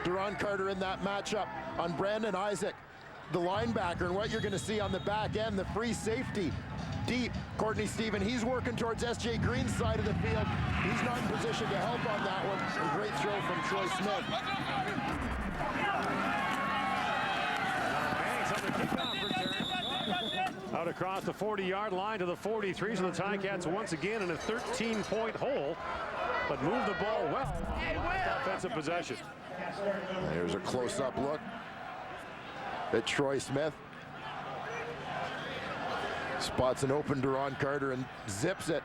Duron Carter in that matchup on Brandon Isaac, the linebacker, and what you're going to see on the back end, the free safety deep, Courtney Stephen, he's working towards S.J. Green's side of the field. He's not in position to help on that one. A great throw from Troy Smith. Out across the 40-yard line to the 43, so the Ticats once again in a 13-point hole, but move the ball well on the last offensive possession. There's a close-up look at Troy Smith. Spots an open Duron Carter and zips it.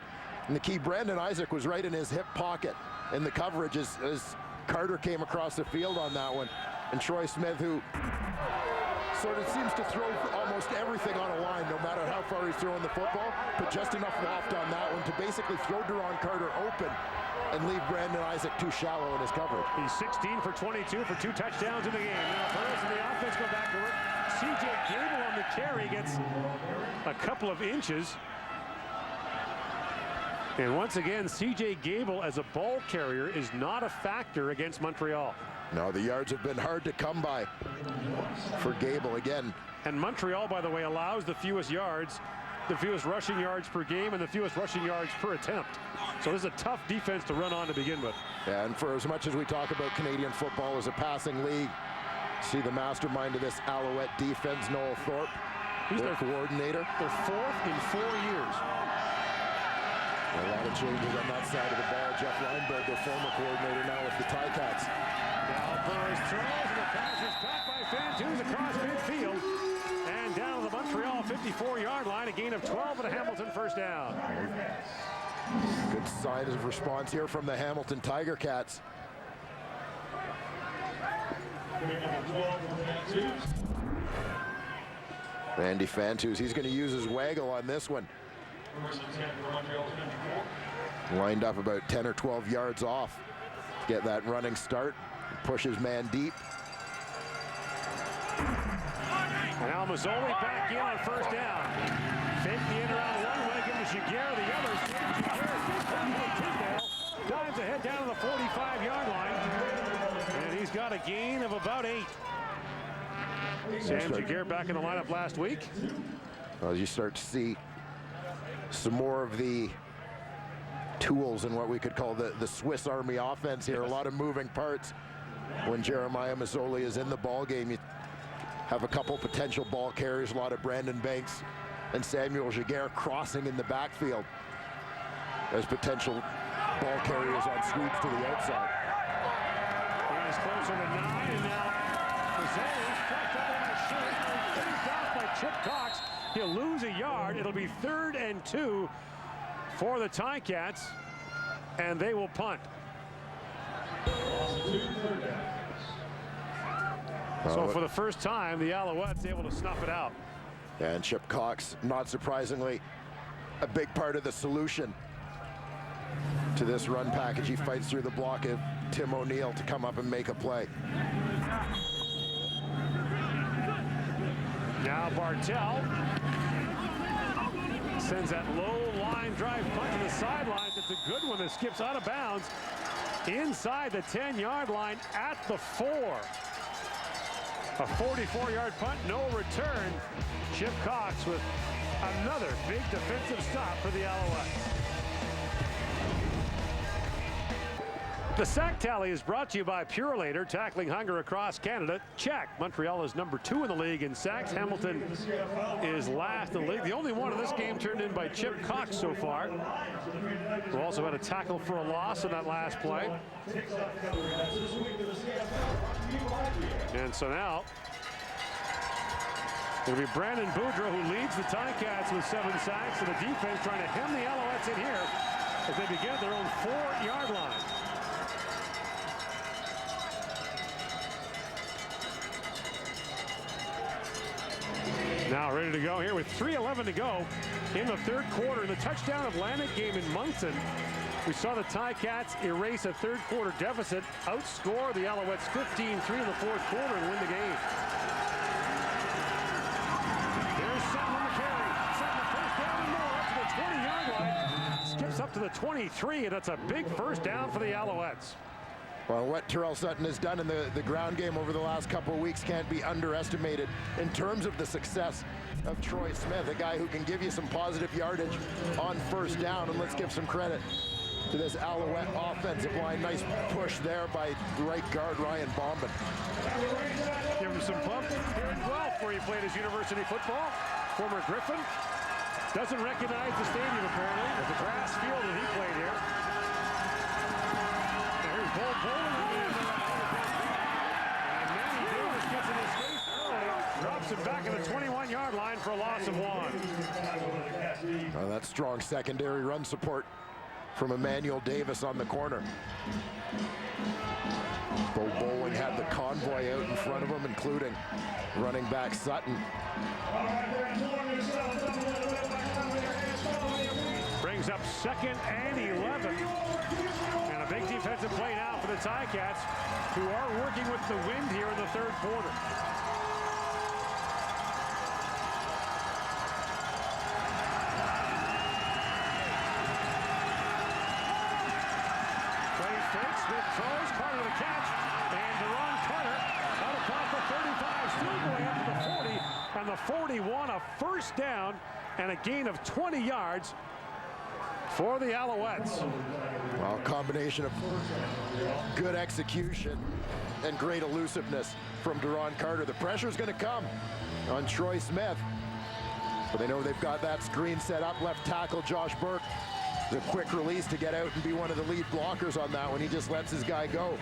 And the key, Brandon Isaac was right in his hip pocket in the coverage as Carter came across the field on that one. And Troy Smith, who sort of seems to throw almost everything on a line, no matter how far he's throwing the football, put just enough loft on that one to basically throw Duron Carter open and leave Brandon Isaac too shallow in his coverage. He's 16 for 22 for 2 touchdowns in the game. Now Burris and the offense go back to work. C.J. Gable on the carry gets a couple of inches. And once again, C.J. Gable as a ball carrier is not a factor against Montreal. No, the yards have been hard to come by for Gable again. And Montreal, by the way, allows the fewest yards, the fewest rushing yards per game, and the fewest rushing yards per attempt. So this is a tough defense to run on to begin with. Yeah, and for as much as we talk about Canadian football as a passing league, see the mastermind of this Alouette defense, Noel Thorpe, he's their coordinator. Their 4th in 4 years. A lot of changes on that side of the ball. Jeff Lineberg, their former coordinator, now with the Ticats. Now Burris throws, and the pass is caught by Fantuz across midfield. And down to the Montreal 54-yard line, a gain of 12 and a Hamilton first down. Good sign of response here from the Hamilton Tiger Cats. Randy Fantuz, he's going to use his waggle on this one. Lined up about 10 or 12 yards off. Get that running start. Push his man deep. And now Mazzoli back in on first down. Fake the end around one way, give him to Giguere the other. Giguere dives ahead down to the 45-yard line. And he's got a gain of about 8. Sam Giguere back in the lineup last week. Well, as you start to see some more of the tools in what we could call the Swiss Army offense here. A lot of moving parts. When Jeremiah Mazzoli is in the ball game, you have a couple potential ball carriers, a lot of Brandon Banks and Samuel Giguere crossing in the backfield as potential ball carriers on sweeps to the outside. He is closer to 9, and now Mazzoli's cracked up on his shirt. He's off by Chip Cox. He'll lose a yard. It'll be 3rd and 2 for the Ticats, and they will punt. So for the first time, the Alouettes able to snuff it out. And Chip Cox, not surprisingly, a big part of the solution to this run package. He fights through the block of Tim O'Neill to come up and make a play. Now Bartel sends that low line drive punt to the sidelines. It's a good one that skips out of bounds inside the 10-yard line at the 4. A 44-yard punt, no return. Chip Cox with another big defensive stop for the Alouettes. The sack tally is brought to you by Purolator, tackling hunger across Canada. Check. Montreal is number 2 in the league in sacks. Hamilton is last in the league. The only one in this game turned in by Chip Cox so far, who also had a tackle for a loss in that last play. And so now it'll be Brandon Boudreau who leads the Ticats with 7 sacks, and the defense trying to hem the Alouettes in here as they begin at their own 4-yard line. Now ready to go here with 3:11 to go in the 3rd quarter. In the touchdown Atlantic game in Moncton, we saw the Ticats erase a 3rd quarter deficit, outscore the Alouettes 15-3 in the 4th quarter and win the game. There's Sutton on the carry. Sutton first down and more up to the 20-yard line. Skips up to the 23, and that's a big first down for the Alouettes. Well, what Terrell Sutton has done in the ground game over the last couple of weeks can't be underestimated in terms of the success of Troy Smith, a guy who can give you some positive yardage on first down. And let's give some credit to this Alouette offensive line. Nice push there by right guard Ryan Bombin. Give him some bump here in Guelph, where he played his university football. Former Griffin. Doesn't recognize the stadium, apparently. It's a grass field that he played here. There's Bull Bowling. And Manny Davis gets in his face early. Drops him back at the 21-yard line for a loss of 1. Well, that's strong secondary run support from Emmanuel Davis on the corner. Bo Bowling had the convoy out in front of him, including running back Sutton. Brings up 2nd and 11. And a big defensive play now for the Ticats, who are working with the wind here in the third quarter. Smith throws, Carter the catch, and Deron Carter out across the 35, still going up to the 40, and the 41, a first down and a gain of 20 yards for the Alouettes. Well, a combination of good execution and great elusiveness from Deron Carter. The pressure's going to come on Troy Smith, but they know they've got that screen set up. Left tackle Josh Burke, the quick release to get out and be one of the lead blockers on that one. He just lets his guy go.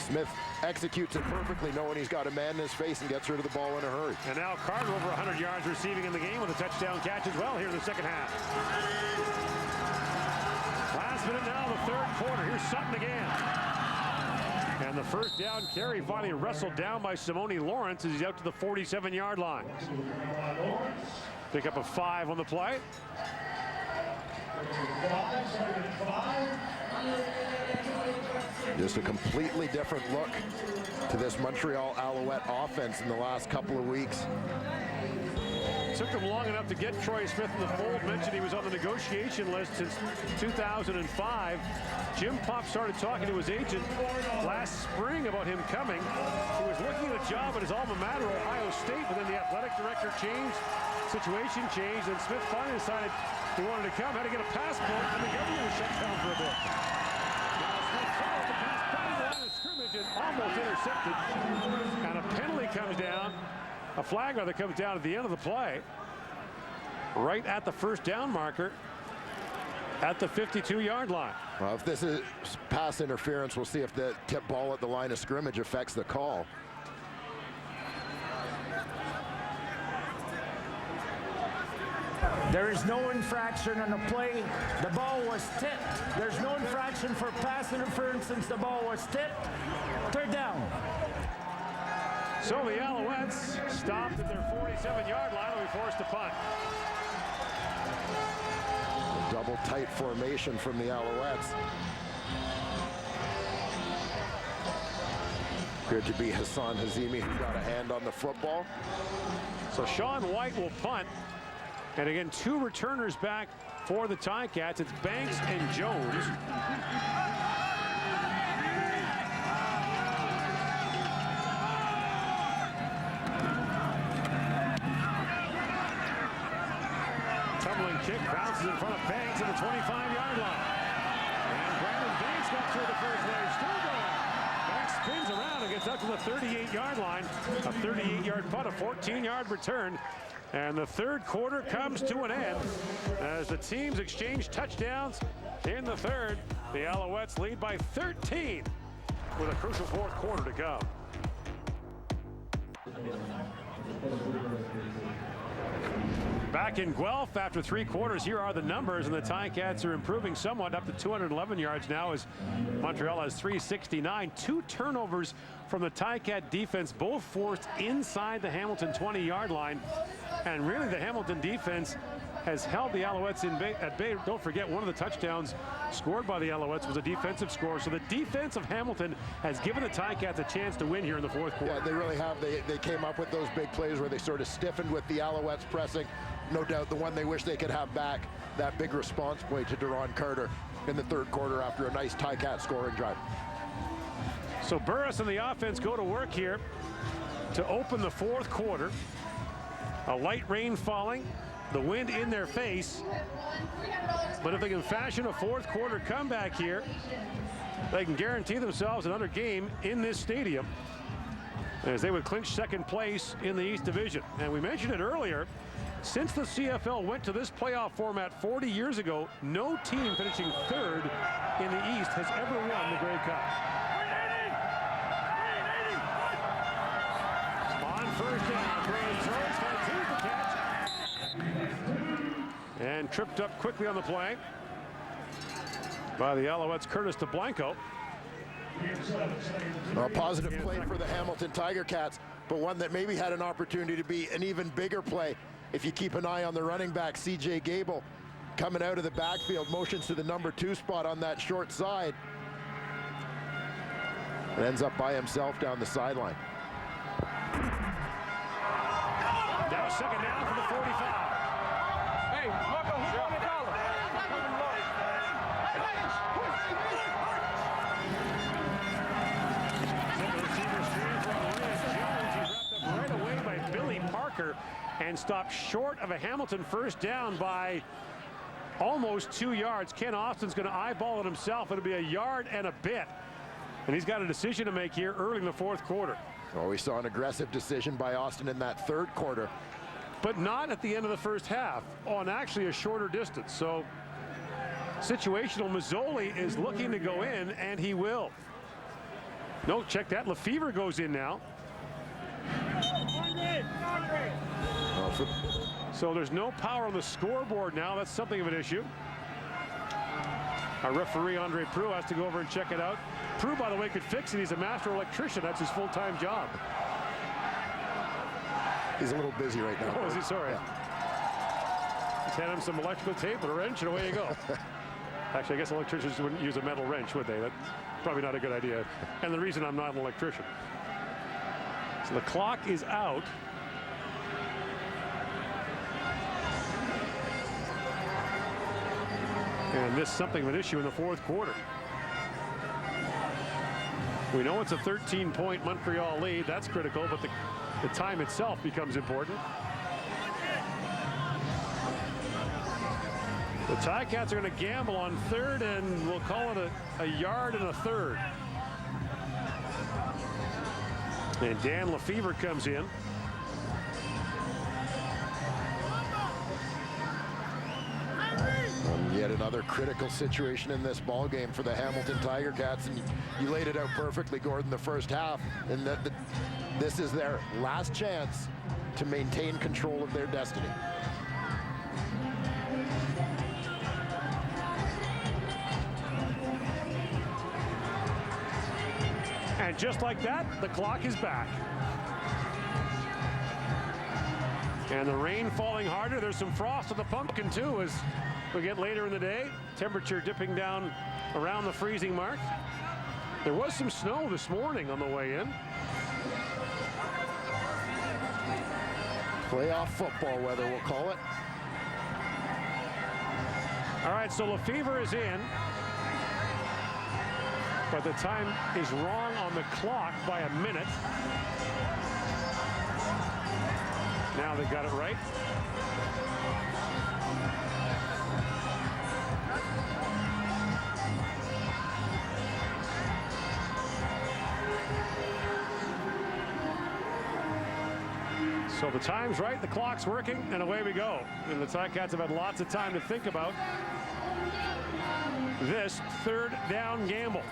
Smith executes it perfectly, knowing he's got a man in his face, and gets rid of the ball in a hurry. And now Carter over 100 yards receiving in the game with a touchdown catch as well here in the second half. Last minute now, the third quarter. Here's Sutton again. And the first down carry finally wrestled down by Simone Lawrence as he's out to the 47-yard line. Pick up a 5 on the play. Just a completely different look to this Montreal Alouette offense in the last couple of weeks. Took them long enough to get Troy Smith in the fold. Mentioned he was on the negotiation list since 2005. Jim Pop started talking to his agent last spring about him coming. He was looking at a job at his alma mater, Ohio State, but then the athletic director changed, situation changed, and Smith finally decided he wanted to come, had to get a passport, and the government was shut down for a bit. Now Smith followed the pass, cutting the line of scrimmage, and almost intercepted. And a penalty comes down. A flag rather comes down at the end of the play, right at the first down marker at the 52-yard line. Well, if this is pass interference, we'll see if the tip ball at the line of scrimmage affects the call. There is no infraction on the play. The ball was tipped. There's no infraction for pass interference since the ball was tipped. Third down. So the Alouettes stopped at their 47-yard line and we forced to punt. A double tight formation from the Alouettes. Appeared to be Hassan Hazimi who got a hand on the football. So Sean White will punt. And again, 2 returners back for the Ticats. It's Banks and Jones. Tumbling kick bounces in front of Banks at the 25-yard line. And Brandon Banks got through the first wave, still going. Banks spins around and gets up to the 38-yard line. A 38-yard punt, a 14-yard return. And the third quarter comes to an end as the teams exchange touchdowns in the third. The Alouettes lead by 13 with a crucial fourth quarter to go. Back in Guelph after 3 quarters, here are the numbers, and the Ticats are improving somewhat, up to 211 yards now as Montreal has 369. 2 turnovers from the Ticat defense, both forced inside the Hamilton 20-yard line. And really the Hamilton defense has held the Alouettes at bay. Don't forget, one of the touchdowns scored by the Alouettes was a defensive score. So the defense of Hamilton has given the Ticats a chance to win here in the fourth quarter. Yeah, they really have. They came up with those big plays where they sort of stiffened with the Alouettes pressing. No doubt the one they wish they could have back, that big response play to Deron Carter in the third quarter after a nice Ticat scoring drive. So Burris and the offense go to work here to open the fourth quarter. A light rain falling, the wind in their face. But if they can fashion a fourth quarter comeback here, they can guarantee themselves another game in this stadium, as they would clinch second place in the East Division. And we mentioned it earlier, since the CFL went to this playoff format 40 years ago, no team finishing third in the East has ever won the Grey Cup. On first down, Graham throws, the catch. And tripped up quickly on the play by the Alouettes' Curtis DeBlanco. A positive play for the Hamilton Tiger Cats, but one that maybe had an opportunity to be an even bigger play if you keep an eye on the running back, C.J. Gable, coming out of the backfield, motions to the number 2 spot on that short side, and ends up by himself down the sideline. Now second down for the 45. Hey, Marco, who's on the collar? Right away by Billy Parker and stopped short of a Hamilton first down by almost 2 yards. Ken Austin's going to eyeball it himself. It'll be a yard and a bit. And he's got a decision to make here early in the fourth quarter. Well, we saw an aggressive decision by Austin in that third quarter. But not at the end of the first half, on actually a shorter distance. So situational, Mazzoli is looking to go in, and he will. No, check that. Lefevre goes in now. So there's no power on the scoreboard now. That's something of an issue. Our referee, Andre Prue, has to go over and check it out. Prue, by the way, could fix it. He's a master electrician. That's his full-time job. He's a little busy right now. Oh, is he? Sorry. Yeah. Just hand him some electrical tape and a wrench, and away you go. Actually, I guess electricians wouldn't use a metal wrench, would they? That's probably not a good idea. And the reason I'm not an electrician. So the clock is out. And this is something of an issue in the fourth quarter. We know it's a 13-point Montreal lead. That's critical, but the time itself becomes important. The Ticats are going to gamble on third, and we'll call it a yard and a third. And Dan Lefevre comes in. Yet another critical situation in this ball game for the Hamilton Tiger Cats, and you laid it out perfectly, Gordon, the first half, and that this is their last chance to maintain control of their destiny. And just like that, the clock is back. And the rain falling harder. There's some frost on the pumpkin too as we get later in the day. Temperature dipping down around the freezing mark. There was some snow this morning on the way in. Playoff football weather, we'll call it. All right, so Lefevre is in. But the time is wrong on the clock by a minute. Now they got it right. So the time's right, the clock's working, and away we go. And the Ticats have had lots of time to think about this third down gamble.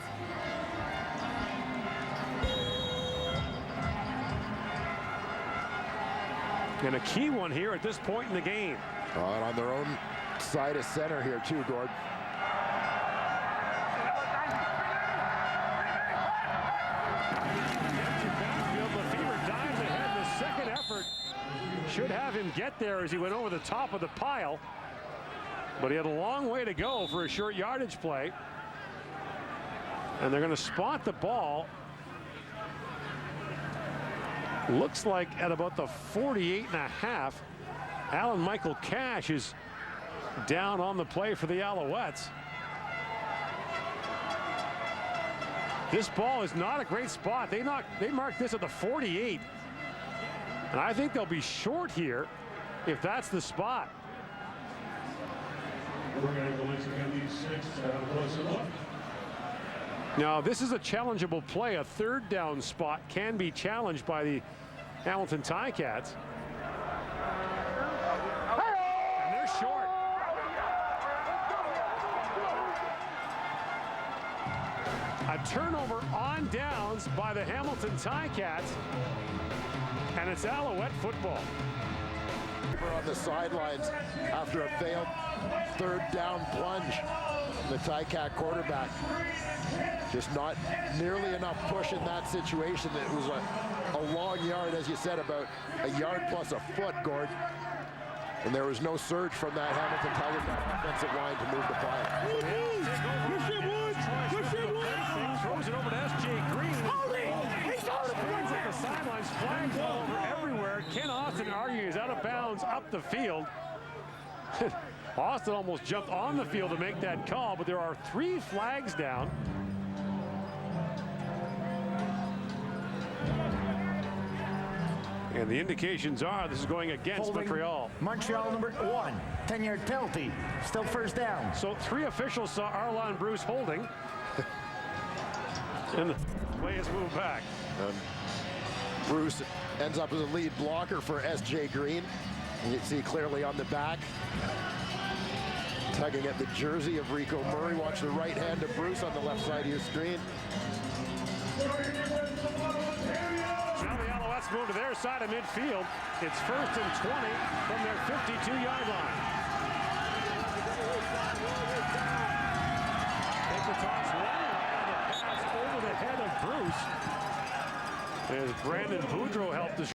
And a key one here at this point in the game. On their own side of center here too, Gord. Lefevre dives ahead. The second effort should have him get there as he went over the top of the pile. But he had a long way to go for a short yardage play. And they're going to spot the ball. Looks like at about the 48.5. Alan Michael Cash is down on the play for the Alouettes. This ball is not a great spot. They marked this at the 48. And I think they'll be short here if that's the spot. We're going to go into the sixth. Close it up. Now, this is a challengeable play. A third down spot can be challenged by the Hamilton Ticats. And they're short. A turnover on downs by the Hamilton Ticats. And it's Alouette football. On the sidelines after a failed third down plunge. The Ticat quarterback just not nearly enough push in that situation. It was a long yard, as you said, about a yard plus a foot, Gord. And there was no surge from that Hamilton Tiger offensive line to move the ball. Throws it over to S.J. Green. Spins at the sidelines, flags all over everywhere. Ken Austin argues out of bounds up the field. Austin almost jumped on the field to make that call, but there are 3 flags down. And the indications are this is going against Holding Montreal. Montreal number 1, 10-yard penalty, still first down. So 3 officials saw Arlon Bruce holding. And the play has moved back. Bruce ends up as a lead blocker for S.J. Green. You can see clearly on the back, tugging at the jersey of Rico Murray. Watch the right hand of Bruce on the left side of your screen. Now the Alouettes move to their side of midfield. It's 1st and 20 from their 52-yard line. Take the toss long, and the pass over the head of Bruce. As Brandon Boudreau helped us.